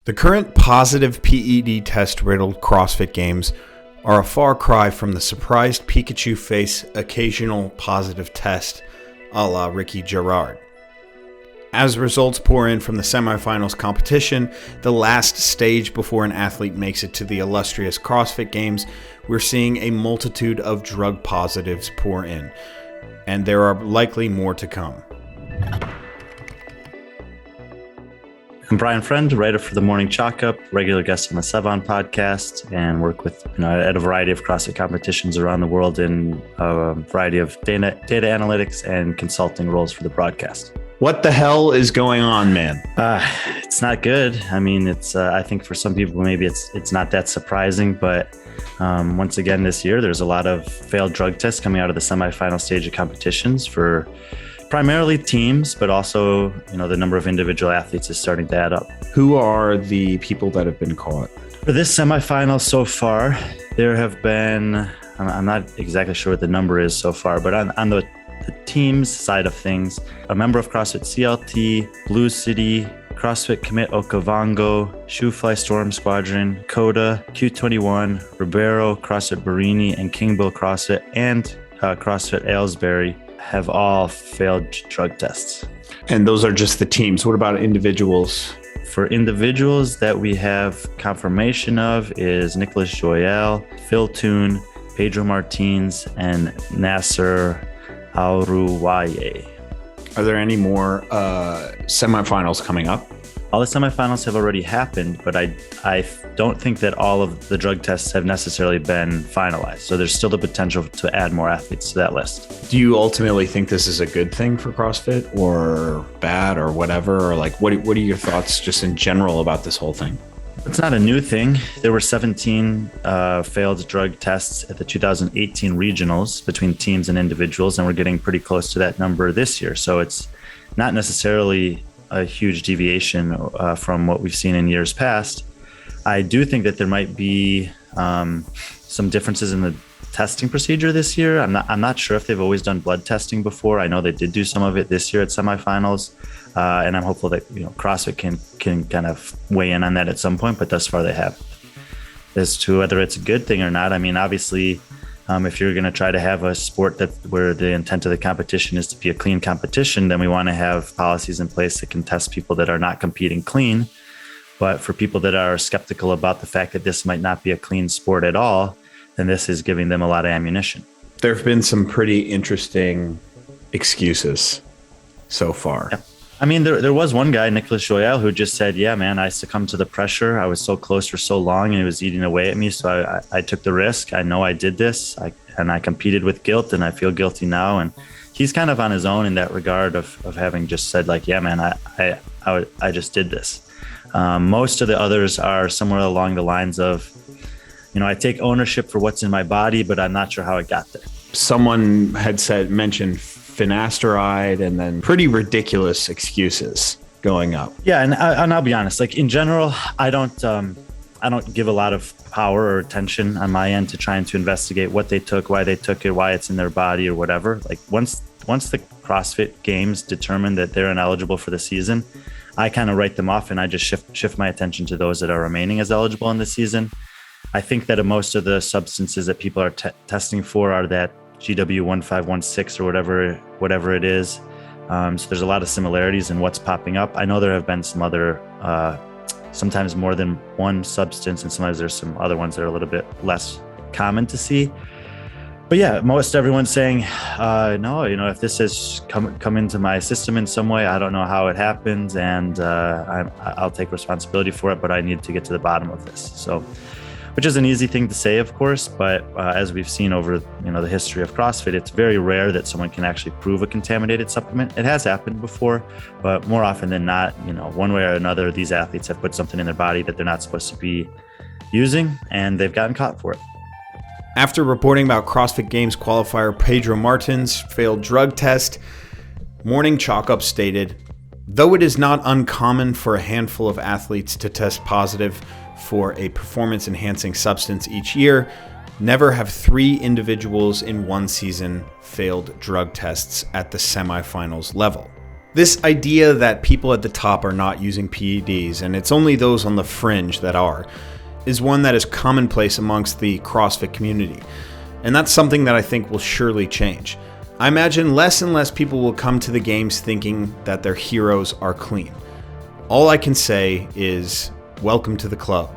The current positive PED test-riddled CrossFit Games are a far cry from the surprised Pikachu face occasional positive test a la Ricky Gerard. As results pour in from the semifinals competition, the last stage before an athlete makes it to the illustrious CrossFit Games, we're seeing a multitude of drug positives pour in, and there are likely more to come. I'm Brian Friend, writer for the Morning Chalk Up, regular guest on the Ster0id podcast, and work with at a variety of CrossFit competitions around the world in a variety of data analytics and consulting roles for the broadcast. What the hell is going on, man? It's not good. I mean, it's I think for some people maybe it's not that surprising, but once again this year there's a lot of failed drug tests coming out of the semifinal stage of competitions for primarily teams, but also, the number of individual athletes is starting to add up. Who are the people that have been caught? For this semifinal so far, there have been, I'm not exactly sure what the number is so far, but on the teams side of things, a member of CrossFit CLT, Blue City, CrossFit Commit Okavango, Shoefly Storm Squadron, Coda, Q21, Ribeiro, CrossFit Barini, and King Bill CrossFit, and CrossFit Aylesbury have all failed drug tests. And those are just the teams. What about individuals? For individuals that we have confirmation of is Nicholas Joyal, Phil Toon, Pedro Martins, and Nasser Auruwaye. Are there any more semifinals coming up? All the semifinals have already happened, but I don't think that all of the drug tests have necessarily been finalized. So there's still the potential to add more athletes to that list. Do you ultimately think this is a good thing for CrossFit or bad or whatever? Or what are your thoughts just in general about this whole thing? It's not a new thing. There were 17 failed drug tests at the 2018 regionals between teams and individuals, and we're getting pretty close to that number this year. So it's not necessarily a huge deviation from what we've seen in years past. I do think that there might be some differences in the testing procedure this year. I'm not sure if they've always done blood testing before. I know they did do some of it this year at semifinals, and I'm hopeful that CrossFit can kind of weigh in on that at some point. But thus far, they haven't. As to whether it's a good thing or not, I mean, obviously, if you're going to try to have a sport where the intent of the competition is to be a clean competition, then we want to have policies in place that can test people that are not competing clean. But for people that are skeptical about the fact that this might not be a clean sport at all, then this is giving them a lot of ammunition. There have been some pretty interesting excuses so far. Yeah. I mean, there was one guy, Nicholas Joyal, who just said, yeah, man, I succumbed to the pressure. I was so close for so long and it was eating away at me. So I took the risk. I know I did this and I competed with guilt and I feel guilty now. And he's kind of on his own in that regard of having just said yeah, man, I just did this. Most of the others are somewhere along the lines of, I take ownership for what's in my body, but I'm not sure how it got there. Someone had mentioned Ster0id and then pretty ridiculous excuses going up. Yeah, and I'll be honest, in general, I don't give a lot of power or attention on my end to trying to investigate what they took, why they took it, why it's in their body or whatever. Once the CrossFit Games determine that they're ineligible for the season, I kind of write them off and I just shift my attention to those that are remaining as eligible in the season. I think that most of the substances that people are testing for are that GW1516 or whatever it is. So there's a lot of similarities in what's popping up. I know there have been some other, sometimes more than one substance, and sometimes there's some other ones that are a little bit less common to see. But yeah, most everyone's saying, no, if this has come into my system in some way, I don't know how it happens, and I'll take responsibility for it, but I need to get to the bottom of this. So, which is an easy thing to say, of course, but as we've seen over the history of CrossFit, it's very rare that someone can actually prove a contaminated supplement. It has happened before, but more often than not, one way or another, these athletes have put something in their body that they're not supposed to be using, and they've gotten caught for it. After reporting about CrossFit Games qualifier Pedro Martins' failed drug test, Morning Chalk Up stated, though it is not uncommon for a handful of athletes to test positive for a performance-enhancing substance each year, never have 3 individuals in one season failed drug tests at the semifinals level. This idea that people at the top are not using PEDs and it's only those on the fringe that are, is one that is commonplace amongst the CrossFit community. And that's something that I think will surely change. I imagine less and less people will come to the games thinking that their heroes are clean. All I can say is, welcome to the club.